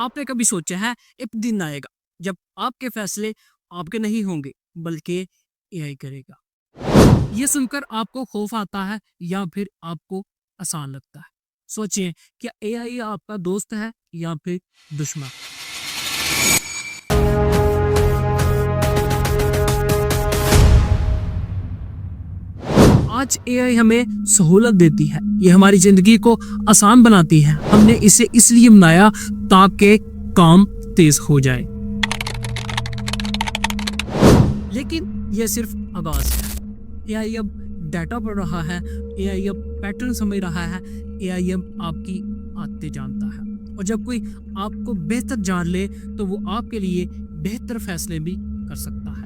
آپ نے کبھی سوچا ہے ایک دن آئے گا جب آپ کے فیصلے آپ کے نہیں ہوں گے بلکہ اے آئی کرے گا؟ یہ سن کر آپ کو خوف آتا ہے یا پھر آپ کو آسان لگتا ہے؟ سوچیں، کیا اے آئی آپ کا دوست ہے یا پھر دشمن؟ آج اے آئی ہمیں سہولت دیتی ہے، یہ ہماری زندگی کو آسان بناتی ہے۔ ہم نے اسے اس لیے بنایا تاکہ کام تیز ہو جائے، لیکن یہ صرف آغاز ہے۔ اے آئی اب ڈیٹا پڑھ رہا ہے، اے آئی اب پیٹرن سمجھ رہا ہے، اے آئی اب آپ کی عادتیں جانتا ہے، اور جب کوئی آپ کو بہتر جان لے تو وہ آپ کے لیے بہتر فیصلے بھی کر سکتا ہے۔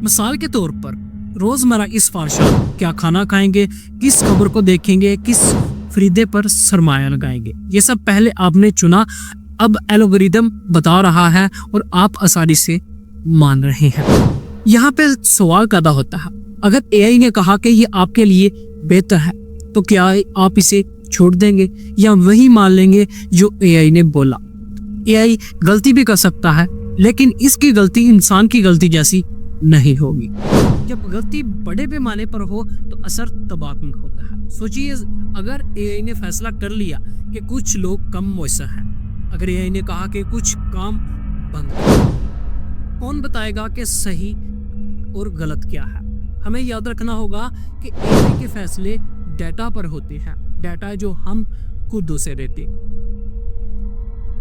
مثال کے طور پر روزمرہ اس فارشات کیا کھانا کھائیں گے، کس خبر کو دیکھیں گے، کس خریدے پر سرمایہ لگائیں گے، یہ سب پہلے آپ نے چنا، اب الگوریدم بتا رہا ہے اور آپ آسانی سے مان رہے ہیں۔ یہاں پہ سوال پیدا ہوتا ہے، اگر اے آئی نے کہا کہ یہ آپ کے لیے بہتر ہے تو کیا آپ اسے چھوڑ دیں گے یا وہی مان لیں گے جو اے آئی نے بولا؟ اے آئی غلطی بھی کر سکتا ہے، لیکن اس کی غلطی انسان کی غلطی جیسی نہیں ہوگی۔ جب غلطی بڑے پیمانے پر ہو تو اثر تباہکن ہوتا ہے۔ سوچئے، اگر اے آئی نے فیصلہ کر لیا کہ کچھ لوگ کم مؤثر ہیں، اگر اے آئی نے کہا کہ کچھ کام بند کریں، کون بتائے گا کہ صحیح اور غلط کیا ہے؟ ہمیں یاد رکھنا ہوگا کہ اے آئی کے فیصلے ڈیٹا پر ہوتے ہیں، ڈیٹا جو ہم خود سے دیتے،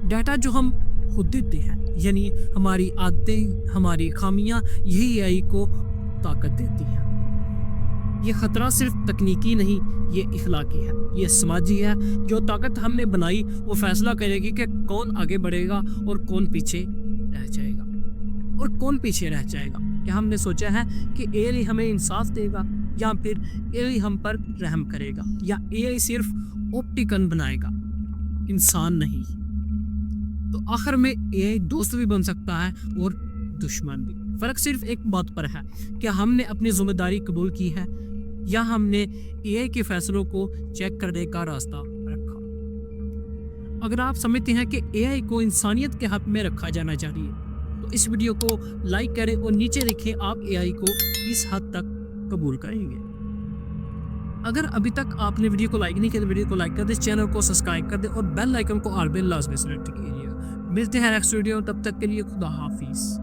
ڈیٹا جو ہم خود دیتے ہیں، یعنی ہماری عادتیں، ہماری خامیاں، یہی اے آئی کو طاقت دیتی ہیں۔ یہ خطرہ صرف تکنیکی نہیں، یہ اخلاقی ہے، یہ سماجی ہے۔ جو طاقت ہم نے بنائی وہ فیصلہ کرے گی کہ کون آگے بڑھے گا اور کون پیچھے رہ جائے گا، کیا ہم نے سوچا ہے کہ اے آئی ہمیں انصاف دے گا یا پھر اے آئی ہم پر رحم کرے گا، یا اے آئی صرف آپٹیکن بنائے گا، انسان نہیں؟ تو آخر میں اے آئی دوست بھی بن سکتا ہے اور دشمن بھی۔ فرق صرف ایک بات پر ہے، کیا ہم نے اپنی ذمہ داری قبول کی ہے یا ہم نے اے آئی کے فیصلوں کو چیک کرنے کا راستہ رکھا۔ اگر آپ سمجھتے ہیں کہ اے آئی کو انسانیت کے حق میں رکھا جانا چاہیے تو اس ویڈیو کو لائک کریں اور نیچے لکھیں آپ اے آئی کو کس حد تک قبول کریں گے۔ اگر ابھی تک آپ نے ویڈیو کو لائک نہیں کیا تو ویڈیو کو لائک کر دیں، چینل کو سبسکرائب کر دیں اور بیل آئیکن کو آل پہ لازمی سلیکٹ کیجیے۔ ملتے ہیں نیکسٹ ویڈیو، تب تک کے لیے خدا حافظ۔